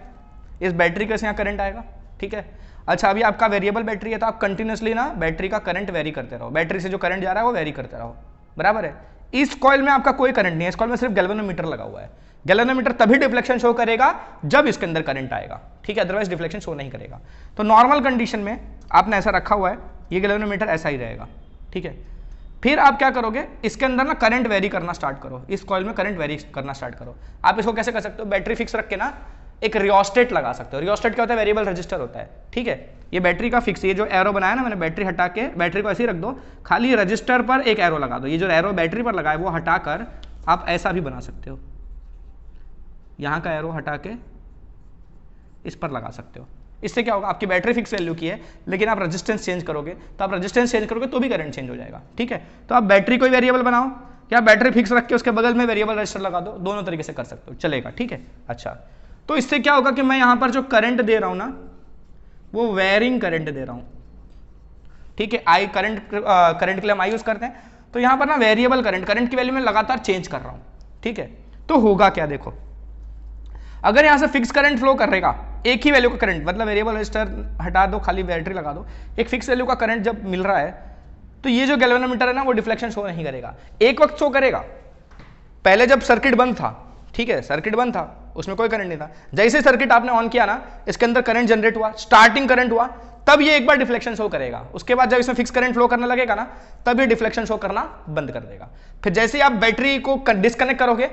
इस बैटरी के से यहाँ करंट आएगा, ठीक है। अच्छा, अभी आपका वेरिएबल बैटरी है, तो आप कंटिन्यूसली ना बैटरी का करंट वेरी करते रहो, बैटरी से जो करंट जा रहा है वो वेरी करते रहो, बराबर है। इस कॉइल में आपका कोई करंट नहीं है, इस कॉइल में सिर्फ गैल्वेनोमीटर लगा हुआ है। गैल्वेनोमीटर तभी डिफ्लेक्शन शो करेगा जब इसके अंदर करंट आएगा, ठीक है, अदरवाइज डिफ्लेक्शन शो नहीं करेगा। तो नॉर्मल कंडीशन में आपने ऐसा रखा हुआ है, ये गैल्वेनोमीटर ऐसा ही रहेगा, ठीक है। फिर आप क्या करोगे, इसके अंदर ना करंट वेरी करना स्टार्ट करो, इस कॉइल में करंट वेरी करना स्टार्ट करो। आप इसको कैसे कर सकते हो, बैटरी फिक्स रख के ना एक रियोस्टेट लगा सकते हो। रियोस्टेट क्या होता है, वेरिएबल रजिस्टर होता है, ठीक है। ये बैटरी का फिक्स, ये जो एरो बनाया ना मैंने, बैटरी हटा के बैटरी को ऐसे ही रख दो, खाली रजिस्टर पर एक एरो लगा दो। ये जो एरो बैटरी पर लगा है वो हटाकर आप ऐसा भी बना सकते हो, यहाँ का एरो हटा के इस पर लगा सकते हो। इससे क्या होगा, आपकी बैटरी फिक्स वैल्यू की है, लेकिन आप रेजिस्टेंस चेंज करोगे, तो आप रेजिस्टेंस चेंज करोगे तो भी करंट चेंज हो जाएगा, ठीक है। तो आप बैटरी कोई वेरिएबल बनाओ, या बैटरी फिक्स रख के उसके बगल में वेरिएबल रजिस्टर लगा दो, दोनों तरीके से कर सकते हो, चलेगा, ठीक है। अच्छा, तो इससे क्या होगा कि मैं यहां पर जो करंट दे रहा हूं ना, वो वेरिंग करंट दे रहा हूं, ठीक है। आई करंट के लिए हम आई यूज करते हैं, तो यहां पर ना वेरिएबल करंट की वैल्यू में लगातार चेंज कर रहा हूं, ठीक है। तो होगा क्या, देखो, अगर यहां से फिक्स करंट फ्लो करेगा, एक ही वैल्यू का करंट, मतलब वेरिएबल रजिस्टर हटा दो, खाली बैटरी लगा दो, एक फिक्स वैल्यू का करंट जब मिल रहा है, तो ये जो गैल्वेनोमीटर है ना, वो डिफ्लेक्शन शो नहीं करेगा। एक वक्त शो करेगा, पहले जब सर्किट बंद था, ठीक है, सर्किट बंद था, उसमें कोई करंट नहीं था। जैसे सर्किट आपने ऑन किया ना, इसके अंदर करंट जनरेट हुआ, स्टार्टिंग करंट हुआ, तब ये एक बार डिफ्लेक्शन शो करेगा। उसके बाद जब इसमें फिक्स करंट फ्लो करने लगेगा ना, तब ये डिफ्लेक्शन शो करना बंद कर देगा। फिर जैसे ही आप बैटरी को डिस्कनेक्ट करोगे,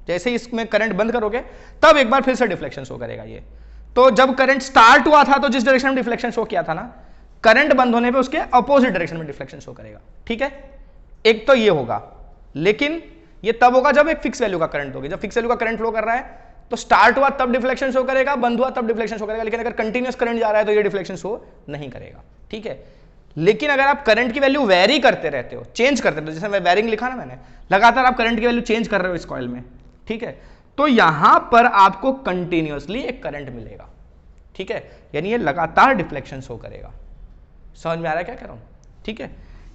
जैसे ही इसमें करंट बंद करोगे, तब एक बार फिर से डिफ्लेक्शन शो करेगा ये। तो जब करंट स्टार्ट हुआ था, तो जिस डायरेक्शन में डिफ्लेक्शन शो किया था ना, करंट बंद होने पे उसके अपोजिट डायरेक्शन में डिफ्लेक्शन शो करेगा, ठीक है। एक तो ये होगा, लेकिन ये तब होगा जब एक फिक्स वैल्यू का करंट होगा। जब फिक्स वैल्यू का करंट फ्लो कर रहा है, तो स्टार्ट हुआ तब डिफ्लेक्शन शो करेगा, बंद हुआ तब डिफ्लेक्शन शो करेगा। लेकिन अगर कंटिन्यूअस करंट जा रहा है तो ये डिफ्लेक्शन शो नहीं करेगा, ठीक है। लेकिन अगर आप करंट की वैल्यू वेरी करते रहते हो, चेंज करते रहते हो, जैसे मैं वेरिंग लिखा ना मैंने, लगातार आप करंट की वैल्यू चेंज कर रहे हो इस कॉइल में, ठीक है, तो यहां पर आपको कंटिन्यूअसली एक करंट मिलेगा, ठीक है। यानी ये लगातार डिफ्लेक्शन शो करेगा। समझ में आ रहा है क्या कह रहा हूं, ठीक है।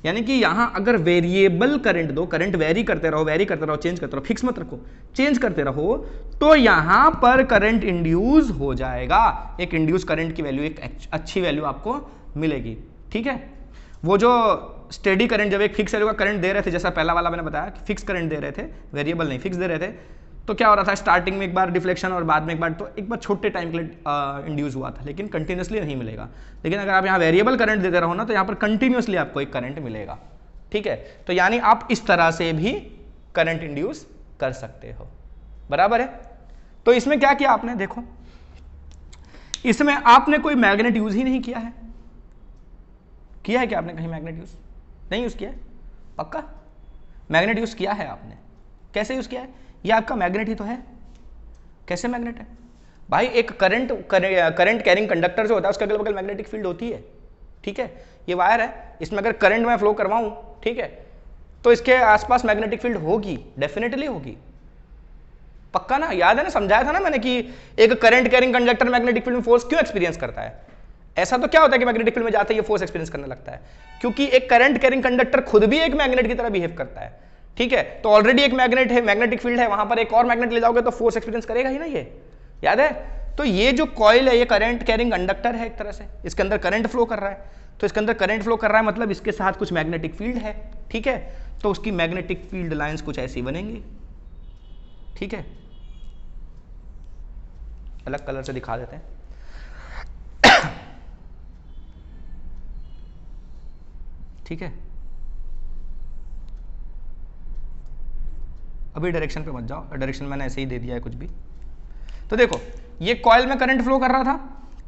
यानी कि यहां अगर वेरिएबल करंट दो, करंट वेरी करते रहो, चेंज करते रहो, फिक्स मत रखो, चेंज करते रहो, तो यहां पर करंट इंड्यूस हो जाएगा। एक इंड्यूस करंट की वैल्यू, एक अच्छी वैल्यू आपको मिलेगी। ठीक है, वो जो स्टेडी करंट जब एक फिक्स वैल्यू का करंट दे रहे थे, जैसा पहला वाला मैंने बताया कि फिक्स करंट दे रहे थे, वेरिएबल नहीं फिक्स दे रहे थे, तो क्या हो रहा था, स्टार्टिंग में एक बार डिफ्लेक्शन और बाद में एक बार, तो एक बार छोटे टाइम के लिए इंड्यूस हुआ था, लेकिन कंटिन्यूसली नहीं मिलेगा। लेकिन अगर आप यहाँ वेरिएबल करंट देते रहो ना, तो यहाँ पर कंटिन्यूसली आपको एक करंट मिलेगा। ठीक है, तो यानी आप इस तरह से भी करंट इंड्यूस कर सकते हो। बराबर है। तो इसमें क्या किया आपने, देखो इसमें आपने कोई मैग्नेट यूज ही नहीं किया है। किया है क्या आपने कहीं मैग्नेट यूज? नहीं यूज किया है? पक्का मैग्नेट यूज किया है आपने? कैसे यूज किया है? ये आपका मैग्नेट ही तो है। कैसे मैग्नेट है भाई? एक करंट कैरिंग कंडक्टर जो होता है उसके अगल बगल मैग्नेटिक फील्ड होती है। ठीक है, ये वायर है, इसमें अगर करंट मैं फ्लो करवाऊं, ठीक है, तो इसके आसपास मैग्नेटिक फील्ड होगी, डेफिनेटली होगी। पक्का ना? याद है ना, समझाया था ना मैंने कि एक current carrying conductor magnetic field में फोर्स क्यों एक्सपीरियंस करता है। ऐसा तो क्या होता है कि मैग्नेटिक फील्ड में जाते ही फोर्स एक्सपीरियंस करने लगता है, क्योंकि एक करंट कैरिंग कंडक्टर खुद भी एक मैग्नेट की तरह बिहेव करता है। ठीक है, तो ऑलरेडी एक मैग्नेट है, मैग्नेटिक फील्ड है, वहां पर एक और मैग्नेट ले जाओगे तो फोर्स एक्सपीरियंस करेगा ही ना, ये याद है। तो ये जो कॉइल है, ये करंट कैरिंग कंडक्टर है एक तरह से, इसके अंदर करंट फ्लो कर रहा है, तो इसके अंदर करंट फ्लो कर रहा है मतलब इसके साथ कुछ मैग्नेटिक फील्ड है। ठीक है, तो उसकी मैग्नेटिक फील्ड लाइंस कुछ ऐसी बनेंगी। ठीक है, अलग कलर से दिखा देते हैं। ठीक है, अभी डायरेक्शन पे मत जाओ, डायरेक्शन मैंने ऐसे ही दे दिया है कुछ भी। तो देखो ये कॉइल में करंट फ्लो कर रहा था।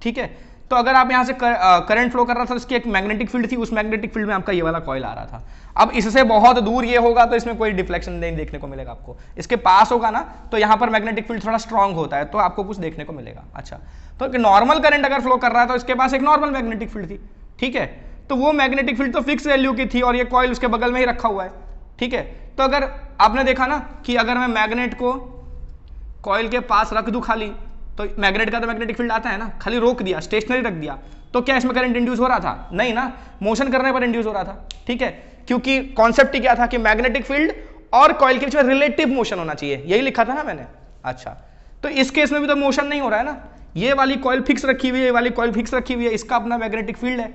ठीक है, तो अगर आप यहां से करंट फ्लो कर रहा था, उसकी एक मैग्नेटिक फील्ड थी, उस मैग्नेटिक फील्ड में आपका ये वाला कॉइल आ रहा था। अब इससे बहुत दूर ये होगा तो इसमें कोई डिफ्लेक्शन नहीं देखने को मिलेगा आपको। इसके पास होगा ना तो यहां पर मैग्नेटिक फील्ड थोड़ा स्ट्रांग होता है, तो आपको कुछ देखने को मिलेगा। अच्छा, तो नॉर्मल करंट अगर फ्लो कर रहा है तो इसके पास एक नॉर्मल मैग्नेटिक फील्ड थी। ठीक है, तो वो मैग्नेटिक फील्ड तो फिक्स वैल्यू की थी और ये कॉइल उसके बगल में ही रखा हुआ है। ठीक है, तो अगर आपने देखा ना कि अगर मैं मैग्नेट को कॉइल के पास रख दूं खाली, तो मैग्नेट का तो मैग्नेटिक फील्ड आता है ना, खाली रोक दिया, स्टेशनरी रख दिया, तो क्या इसमें करंट इंड्यूस हो रहा था? नहीं ना, मोशन करने पर इंड्यूस हो रहा था। ठीक है, क्योंकि कॉन्सेप्ट ही क्या था कि मैग्नेटिक फील्ड और कॉइल के बीच में रिलेटिव मोशन होना चाहिए, यही लिखा था ना मैंने। अच्छा, तो इस केस में भी तो मोशन नहीं हो रहा है ना, ये वाली कॉइल फिक्स रखी हुई है, ये वाली कॉइल फिक्स रखी हुई है, इसका अपना मैग्नेटिक फील्ड है,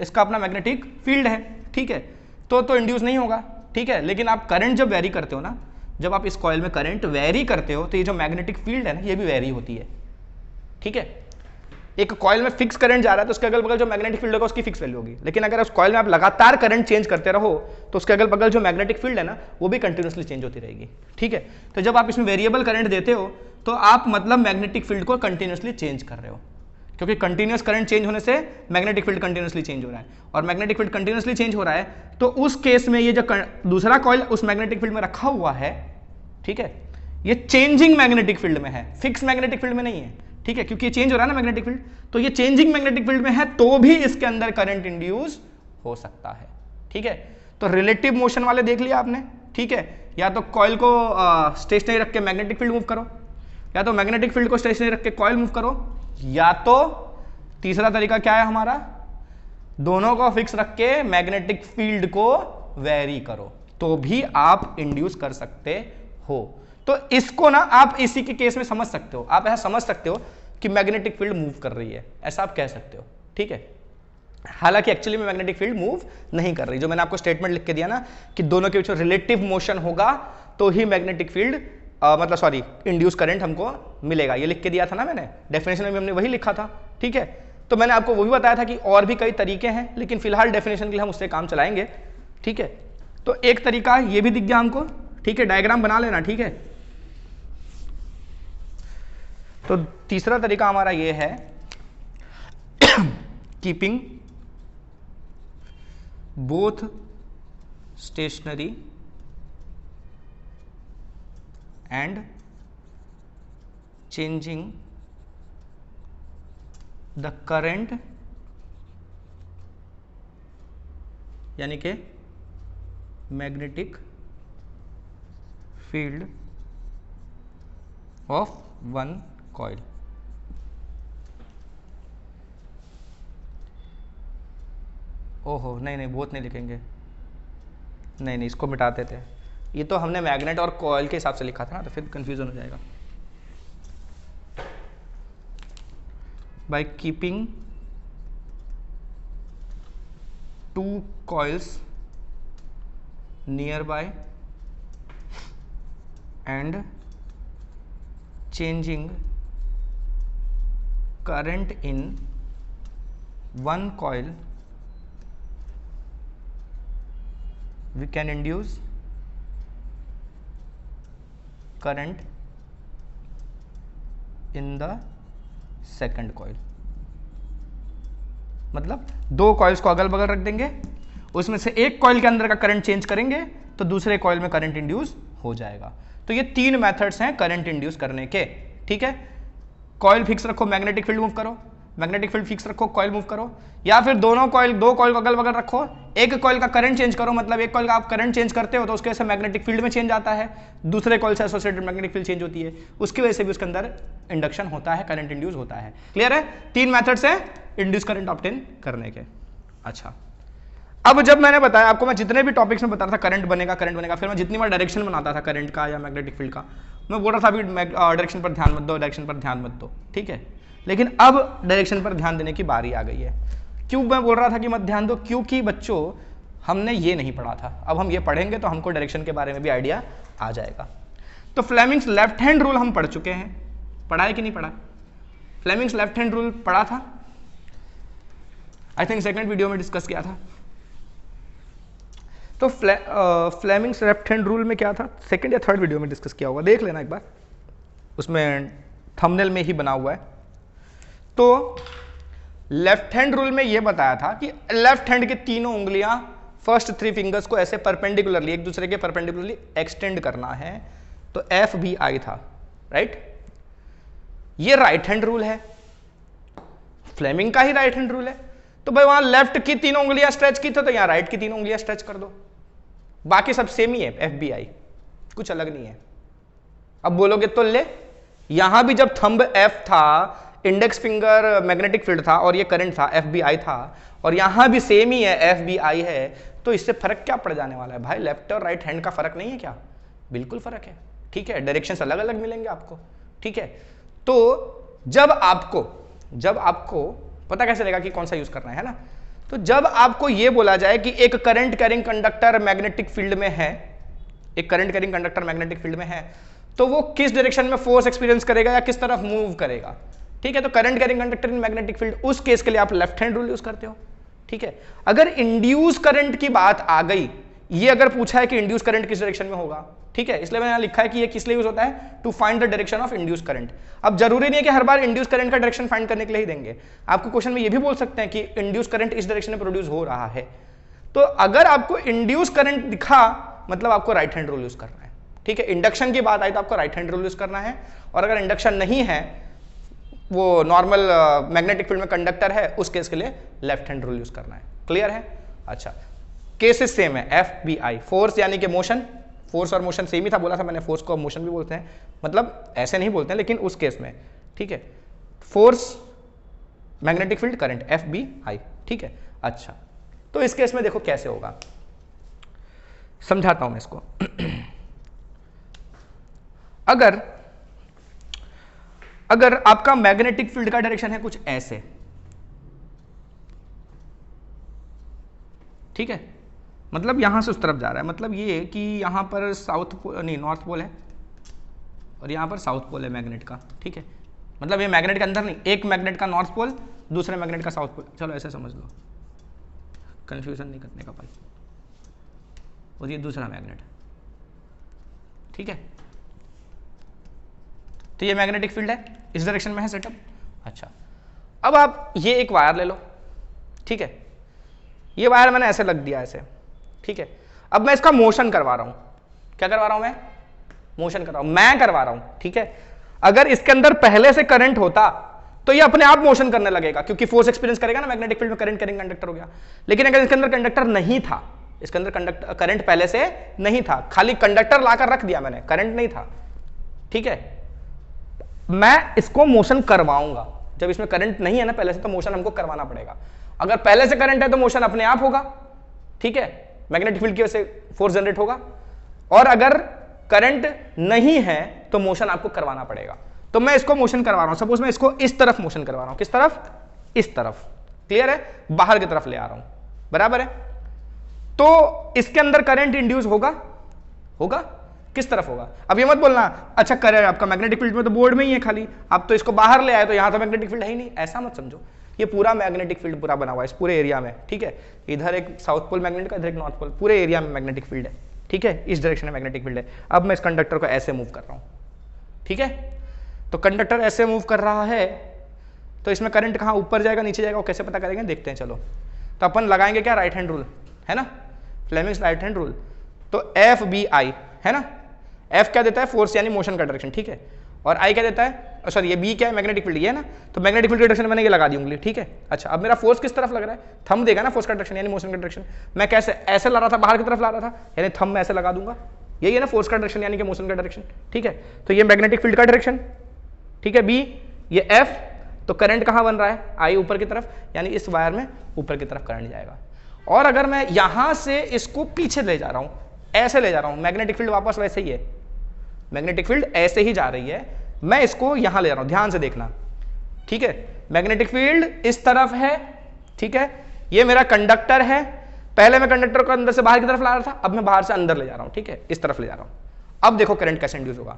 इसका अपना मैग्नेटिक फील्ड है। ठीक है, तो इंड्यूस नहीं होगा। ठीक है, लेकिन आप करंट जब वेरी करते हो ना, जब आप इस कॉइल में करंट वेरी करते हो तो ये जो मैग्नेटिक फील्ड है ना, ये भी वेरी होती है। ठीक है, एक कॉइल में फिक्स करंट जा रहा है तो उसके अगल बगल जो मैग्नेटिक फील्ड होगा उसकी फिक्स वैल्यू होगी, लेकिन अगर उस कॉइल में आप लगातार करंट चेंज करते रहो तो उसके अगल बगल जो मैग्नेटिक फील्ड है ना, वो भी कंटिन्यूसली चेंज होती रहेगी। ठीक है, तो जब आप इसमें वेरिएबल करंट देते हो तो आप मतलब मैग्नेटिक फील्ड को कंटिन्यूसली चेंज कर रहे हो, क्योंकि कंटिन्यूस करंट चेंज होने से मैग्नेटिक फील्ड कंटिन्यूसली चेंज हो रहा है, और मैग्नेटिक फील्ड कंटिन्यूसली चेंज हो रहा है, तो उस केस में ये जो दूसरा कॉइल उस मैग्नेटिक फील्ड में रखा हुआ है, ठीक है, ये चेंजिंग मैग्नेटिक फील्ड में है, फिक्स मैग्नेटिक फील्ड में नहीं है। ठीक है, क्योंकि ये चेंज हो रहा है ना मैग्नेटिक फील्ड, तो ये चेंजिंग मैग्नेटिक फील्ड में है, तो भी इसके अंदर करंट इंड्यूस हो सकता है। ठीक है, तो रिलेटिव मोशन वाले देख लिया आपने। ठीक है, या तो कॉइल को स्टेशनरी रख के मैग्नेटिक फील्ड मूव करो, या तो मैग्नेटिक फील्ड को स्टेशनरी रख के कॉइल मूव करो, या तो तीसरा तरीका क्या है हमारा, दोनों को फिक्स रख के मैग्नेटिक फील्ड को वेरी करो, तो भी आप इंड्यूस कर सकते हो। तो इसको ना आप इसी के केस में समझ सकते हो, आप ऐसा समझ सकते हो कि मैग्नेटिक फील्ड मूव कर रही है, ऐसा आप कह सकते हो। ठीक है, हालांकि एक्चुअली में मैग्नेटिक फील्ड मूव नहीं कर रही, जो मैंने आपको स्टेटमेंट लिख के दिया ना कि दोनों के बीच में रिलेटिव मोशन होगा तो ही मैग्नेटिक फील्ड मतलब सॉरी इंड्यूस करंट हमको मिलेगा, ये लिख के दिया था ना मैंने, डेफिनेशन में हमने वही लिखा था। ठीक है, तो मैंने आपको वो भी बताया था कि और भी कई तरीके हैं, लेकिन फिलहाल डेफिनेशन के लिए हम उससे काम चलाएंगे। ठीक है, तो एक तरीका ये भी दिख गया हमको। ठीक है, डायग्राम बना लेना। ठीक है, तो तीसरा तरीका हमारा ये है keeping both stationary and changing the current, यानी कि magnetic field of one coil. ओहो नहीं नहीं, बोथ नहीं लिखेंगे, नहीं नहीं, इसको मिटाते थे, ये तो हमने मैग्नेट और कॉइल के हिसाब से लिखा था ना, तो फिर कंफ्यूजन हो जाएगा। By keeping two coils near by and changing current in one coil, we can induce current in the second coil। मतलब दो कॉइल्स को अगल बगल रख देंगे, उसमें से एक कॉइल के अंदर का करंट चेंज करेंगे तो दूसरे कॉइल में करंट इंड्यूस हो जाएगा। तो ये तीन मेथड्स हैं करंट इंड्यूस करने के, ठीक है। कॉइल फिक्स रखो, मैग्नेटिक फील्ड मूव करो, मैग्नेटिक फील्ड फिक्स रखो, कॉइल मूव करो, या फिर दो कॉइल को अगल बगल रखो, एक कॉइल का करंट चेंज करो, मतलब एक कॉइल का आप करंट चेंज करते हो तो उसके वजह से मैग्नेटिक फील्ड में चेंज आता है, दूसरे कॉइल से एसोसिएटेड मैग्नेटिक फील्ड चेंज होती है, उसकी वजह से भी उसके अंदर इंडक्शन होता है, करंट इंड्यूस होता है। क्लियर है? तीन मेथड्स हैं इंड्यूस करंट ऑब्टेन करने के। अच्छा, अब जब मैंने बताया आपको, मैं जितने भी टॉपिक्स में बता रहा था करंट बनेगा, फिर मैं जितनी बार डायरेक्शन बनाता था करंट का या मैग्नेटिक फील्ड का, मैं बोल रहा था अभी डायरेक्शन पर ध्यान मत दो, डायरेक्शन पर ध्यान मत दो, ठीक है। लेकिन अब डायरेक्शन पर ध्यान देने की बारी आ गई है। क्यों मैं बोल रहा था कि मत ध्यान दो? क्योंकि बच्चों हमने ये नहीं पढ़ा था, अब हम ये पढ़ेंगे तो हमको डायरेक्शन के बारे में भी आइडिया आ जाएगा। तो फ्लेमिंग्स लेफ्ट हैंड रूल हम पढ़ चुके हैं, पढ़ा है कि नहीं पढ़ा? फ्लेमिंग्स लेफ्ट हैंड रूल पढ़ा था, आई थिंक सेकंड वीडियो में डिस्कस किया था। तो फ्लेमिंग्स लेफ्ट हैंड रूल में क्या था, सेकंड या थर्ड वीडियो में डिस्कस किया होगा, देख लेना एक बार, उसमें थंबनेल में ही बना हुआ है। तो लेफ्ट हैंड रूल में यह बताया था कि लेफ्ट हैंड के तीनों उंगलियां, फर्स्ट थ्री फिंगर्स को ऐसे परपेंडिकुलरली, एक दूसरे के परपेंडिकुलरली एक्सटेंड करना है, तो एफ बी आई था, राइट। ये राइट हैंड रूल है, फ्लेमिंग का ही राइट हैंड रूल है। तो भाई वहां लेफ्ट की तीनों उंगलियां स्ट्रेच की थी, तो यहां राइट की तीनों उंगलियां स्ट्रेच कर दो, बाकी सब सेम ही है, एफ बी आई, कुछ अलग नहीं है। अब बोलोगे तो ले, यहां भी जब थंब एफ था, इंडेक्स फिंगर मैग्नेटिक फील्ड था और ये करंट था, एफ बी आई था, और यहां भी सेम ही है, एफ बी आई है, तो इससे फर्क क्या पड़ जाने वाला है भाई? लेफ्ट और राइट हैंड का फर्क नहीं है क्या? बिल्कुल फर्क है, ठीक है। डायरेक्शंस अलग अलग मिलेंगे आपको, ठीक है। तो जब आपको पता कैसे लगेगा कि कौन सा यूज करना है ना, तो जब आपको यह बोला जाए कि एक current carrying conductor magnetic field में है, एक current carrying conductor magnetic field में है, तो वो किस डायरेक्शन में फोर्स एक्सपीरियंस करेगा या किस तरफ मूव करेगा, ठीक है। तो current carrying conductor in magnetic field, उस केस के लिए आप लेफ्ट हैंड रूल यूज करते हो, ठीक है। अगर इंड्यूस करंट की बात आ गई, ये अगर पूछा है कि इंड्यूस करंट किस डायरेक्शन में होगा, ठीक है, इसलिए मैंने यहां लिखा है कि ये किस लिए यूज होता है, to find the direction of induce current. अब जरूरी नहीं है कि हर बार इंड्यूस करंट का डायरेक्शन फाइंड करने के लिए ही देंगे, आपको क्वेश्चन में ये भी बोल सकते हैं कि इंड्यूस करंट इस डायरेक्शन में प्रोड्यूस हो रहा है, तो अगर आपको इंड्यूस करंट दिखा, मतलब आपको राइट हैंड रूल यूज करना है, ठीक है। इंडक्शन की बात आई तो आपको राइट हैंड रूल यूज करना है, और अगर इंडक्शन नहीं है, वो नॉर्मल मैग्नेटिक फील्ड में कंडक्टर है, उस केस के लिए लेफ्ट हैंड रूल यूज करना है। क्लियर है? अच्छा, केसेस सेम है, एफ बी आई, फोर्स यानी कि मोशन, फोर्स और मोशन सेम ही था, बोला था मैंने, फोर्स को मोशन भी बोलते हैं, मतलब ऐसे नहीं बोलते हैं, लेकिन उस केस में, ठीक है, force magnetic field current, F B I, ठीक है। अच्छा, तो इस केस में देखो कैसे होगा, समझाता हूं मैं इसको। अगर आपका मैग्नेटिक फील्ड का डायरेक्शन है कुछ ऐसे, ठीक है, मतलब यहां से उस तरफ जा रहा है, मतलब ये कि यहां पर साउथ पोल नहीं, नॉर्थ पोल है, और यहां पर साउथ पोल है मैग्नेट का, ठीक है। मतलब ये मैग्नेट के अंदर नहीं, एक मैग्नेट का नॉर्थ पोल, दूसरे मैग्नेट का साउथ पोल, चलो ऐसे समझ लो, कंफ्यूजन नहीं करने का भाई। और ये दूसरा मैग्नेट, ठीक है, तो ये मैग्नेटिक फील्ड है, इस डायरेक्शन में है सेटअप। अच्छा, अब आप ये एक वायर ले लो, ठीक है, ये वायर मैंने ऐसे लग दिया ऐसे, ठीक है। अब मैं इसका मोशन करवा रहा हूं, क्या करवा रहा हूं मैं? मोशन कर रहा हूं, मैं करवा रहा हूं, ठीक है। अगर इसके अंदर पहले से करंट होता तो ये अपने आप मोशन करने लगेगा, क्योंकि फोर्स एक्सपीरियंस करेगा ना, मैग्नेटिक फील्ड में करंट कैरिंग कंडक्टर हो गया। लेकिन अगर इसके अंदर कंडक्टर नहीं था, इसके अंदर करंट पहले से नहीं था, खाली कंडक्टर लाकर रख दिया मैंने, करंट नहीं था, ठीक है, मैं इसको मोशन करवाऊंगा। जब इसमें करंट नहीं है ना पहले से, तो मोशन हमको करवाना पड़ेगा। अगर पहले से करंट है तो मोशन अपने आप होगा, ठीक है, मैग्नेटिक फील्ड की वजह से फोर्स जनरेट होगा, और अगर करंट नहीं है तो मोशन आपको करवाना पड़ेगा। तो मैं इसको मोशन करवा रहा हूं, सपोज मैं इसको इस तरफ मोशन करवा रहा हूं, किस तरफ, इस तरफ, क्लियर है, बाहर की तरफ ले आ रहा हूं, बराबर है। तो इसके अंदर करंट इंड्यूस होगा, होगा, किस तरफ होगा, अब ये मत बोलना अच्छा करंट आपका मैग्नेटिक फील्ड में तो बोर्ड में ही है खाली, आप तो इसको बाहर ले आए तो यहां तो मैग्नेटिक फील्ड है ही नहीं, ऐसा मत समझो। ये पूरा मैग्नेटिक फील्ड पूरा बना हुआ है इस पूरे एरिया में, ठीक है, इधर एक साउथ पोल मैग्नेट का, इधर एक नॉर्थ पोल, पूरे एरिया में मैग्नेटिक फील्ड है, ठीक है, इस डायरेक्शन में मैग्नेटिक फील्ड है। अब मैं इस कंडक्टर को ऐसे मूव कर रहा हूं, ठीक है, तो कंडक्टर ऐसे मूव कर रहा है, तो इसमें करंट कहां, ऊपर जाएगा नीचे जाएगा, वो कैसे पता करेंगे, देखते हैं चलो। तो अपन लगाएंगे क्या, राइट हैंड रूल है ना, फ्लेमिंग्स राइट हैंड रूल। तो एफ बी आई है ना, एफ क्या देता है, फोर्स यानी मोशन का डायरेक्शन, ठीक है, और आई क्या देता है, सॉरी ये बी क्या है, मैग्नेटिक फील्ड, ये है ना, तो मैग्नेटिक फील्ड की डायरेक्शन मैंने ये लगा दी उंगली, ठीक है। अच्छा अब मेरा फोर्स किस तरफ लग रहा है, थंब देगा ना फोर्स का डायरेक्शन यानी मोशन का डायरेक्शन। मैं कैसे, ऐसे ला रहा था, बाहर की तरफ ला रहा था, यानी थंब मैं ऐसे लगा दूंगा, यही है ना फोर्स का डायरेक्शन यानी कि मोशन का डायरेक्शन, ठीक है। तो ये मैग्नेटिक फील्ड का डायरेक्शन, ठीक है, बी, ये एफ, तो करंट कहां बन रहा है, आई ऊपर की तरफ, यानी इस वायर में ऊपर की तरफ करंट जाएगा। और अगर मैं यहां से इसको पीछे ले जा रहा हूं, ऐसे ले जा रहा हूं, मैग्नेटिक फील्ड वापस वैसे ही है, मैग्नेटिक फील्ड ऐसे ही जा रही है, मैं इसको यहां ले रहा हूं, ध्यान से देखना, ठीक है, मैग्नेटिक फील्ड इस तरफ है, ठीक है, ये मेरा कंडक्टर है, पहले मैं कंडक्टर को अंदर से बाहर की तरफ ला रहा था, अब मैं बाहर से अंदर ले जा रहा हूं, ठीक है, इस तरफ ले जा रहा हूं। अब देखो करंट कैसे इंड्यूस होगा,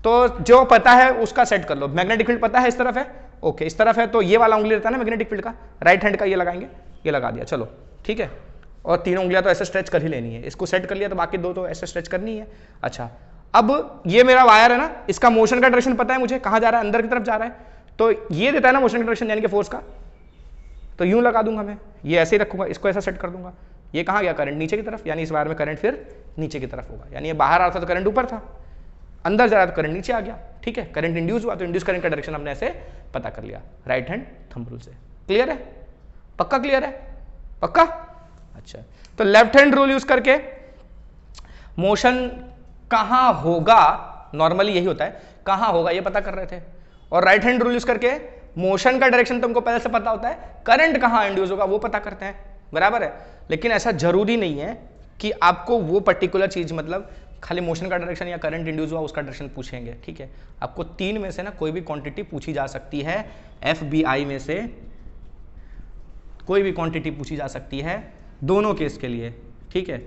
तो जो पता है उसका सेट कर लो, मैग्नेटिक फील्ड पता है इस तरफ है, ओके, इस तरफ है, तो ये वाला उंगली रहता है ना मैग्नेटिक फील्ड का, राइट हैंड का, ये लगाएंगे, ये लगा दिया, चलो ठीक है, और तीनों उंगलियां तो ऐसे स्ट्रेच कर ही लेनी है, इसको सेट कर लिया तो बाकी दो तो ऐसे स्ट्रेच करनी है। अच्छा अब ये मेरा वायर है ना, इसका मोशन का डायरेक्शन पता है मुझे, कहां जा रहा है, अंदर की तरफ जा रहा है, तो ये देता है ना मोशन का डायरेक्शन यानी कि फोर्स का, तो यूं लगा दूंगा मैं, ये ऐसे ही रखूंगा, इसको ऐसा सेट कर दूंगा, ये कहां गया, करंट नीचे की तरफ, यानी इस वायर में करंट फिर नीचे की तरफ होगा, यानी ये बाहर आ रहा था तो करंट ऊपर था, अंदर जा रहा तो करंट नीचे आ गया, ठीक है, करंट इंड्यूस हुआ तो इंड्यूस करंट का डायरेक्शन हमने ऐसे पता कर लिया राइट हैंड थंब रूल से। क्लियर है, पक्का क्लियर है, पक्का। अच्छा तो लेफ्ट हैंड रूल यूज करके मोशन कहां होगा, नॉर्मली यही होता है, कहां होगा ये पता कर रहे थे, और राइट हैंड रूल यूज करके मोशन का डायरेक्शन तुमको पहले से पता होता है, करंट कहां इंड्यूस होगा वो पता करते हैं, बराबर है। लेकिन ऐसा जरूरी नहीं है कि आपको वो पर्टिकुलर चीज, मतलब खाली मोशन का डायरेक्शन या करंट इंड्यूस हुआ उसका डायरेक्शन पूछेंगे, ठीक है। आपको तीन में से ना कोई भी क्वांटिटी पूछी जा सकती है, एफ बी आई में से कोई भी क्वांटिटी पूछी जा सकती है दोनों केस के लिए, ठीक है।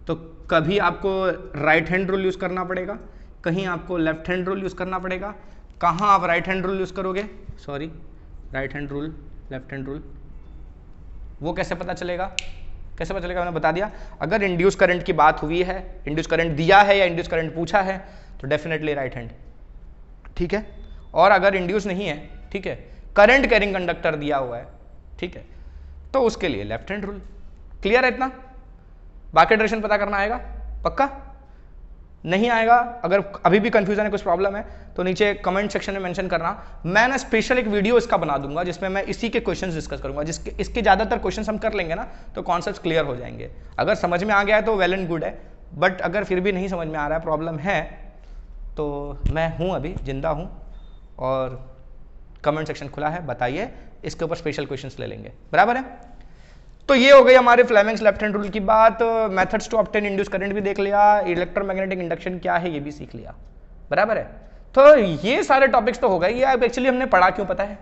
तो कभी आपको राइट हैंड रूल यूज करना पड़ेगा, कहीं आपको लेफ्ट हैंड रूल यूज करना पड़ेगा। कहाँ आप राइट हैंड रूल यूज करोगे, sorry right hand rule, left hand rule, वो कैसे पता चलेगा, कैसे पता चलेगा, मैंने बता दिया। अगर इंड्यूस करंट की बात हुई है, इंड्यूस करंट दिया है या इंड्यूस करंट पूछा है तो डेफिनेटली राइट हैंड, ठीक है। और अगर इंड्यूस नहीं है, ठीक है, करंट कैरिंग कंडक्टर दिया हुआ है, ठीक है, तो उसके लिए लेफ्ट हैंड रूल। क्लियर है इतना, बाकी डायरेक्शन पता करना आएगा, पक्का नहीं आएगा। अगर अभी भी कंफ्यूजन है, कुछ प्रॉब्लम है तो नीचे कमेंट सेक्शन में मेंशन करना, मैं ना स्पेशल एक वीडियो इसका बना दूंगा जिसमें मैं इसी के क्वेश्चंस डिस्कस करूंगा, जिसके इसके ज्यादातर क्वेश्चंस हम कर लेंगे ना तो कॉन्सेप्ट्स क्लियर हो जाएंगे। अगर समझ में आ गया है तो वेल एंड गुड है, बट अगर फिर भी नहीं समझ में आ रहा है, प्रॉब्लम है, तो मैं हूं अभी जिंदा हूं और कमेंट सेक्शन खुला है, बताइए, इसके ऊपर स्पेशल क्वेश्चंस ले लेंगे, बराबर है। तो ये हो गई हमारे फ्लेमिंग्स लेफ्ट हैंड रूल की बात। Methods to obtain induce current भी देख लिया, इलेक्ट्रोमैग्नेटिक इंडक्शन क्या है ये भी सीख लिया, बराबर है। तो ये सारे टॉपिक्स तो हो गए। ये अब एक्चुअली हमने पढ़ा क्यों पता है,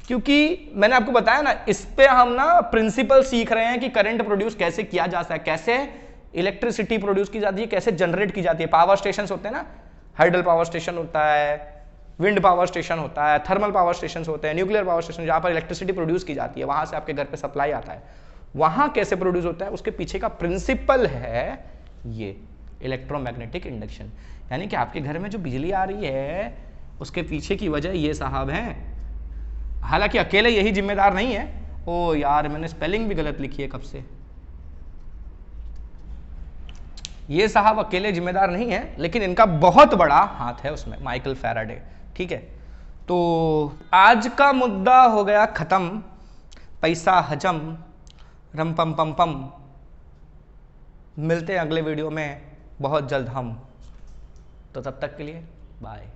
क्योंकि मैंने आपको बताया ना, इस पे हम ना प्रिंसिपल सीख रहे हैं कि करंट प्रोड्यूस कैसे किया जा सकता है, कैसे इलेक्ट्रिसिटी प्रोड्यूस की जाती है, कैसे जनरेट की जाती है। पावर स्टेशन होते हैं ना, हाइडल पावर स्टेशन होता है, विंड पावर स्टेशन होता है, थर्मल पावर स्टेशन होते हैं, न्यूक्लियर पावर स्टेशन, जहां पर इलेक्ट्रिसिटी प्रोड्यूस की जाती है, वहां से आपके घर पे सप्लाई आता है, वहां कैसे प्रोड्यूस होता है उसके पीछे का प्रिंसिपल है ये इलेक्ट्रोमैग्नेटिक इंडक्शन। यानी कि आपके घर में जो बिजली आ रही है उसके पीछे की वजह ये साहब है। हालांकि अकेले यही जिम्मेदार नहीं है, ओ यार मैंने स्पेलिंग भी गलत लिखी है कब से, ये साहब अकेले जिम्मेदार नहीं है, लेकिन इनका बहुत बड़ा हाथ है उसमें, माइकल फैराडे, ठीक है। तो आज का मुद्दा हो गया खत्म, पैसा हजम, रम पम पम पम। मिलते हैं अगले वीडियो में बहुत जल्द हम, तो तब तक के लिए बाय।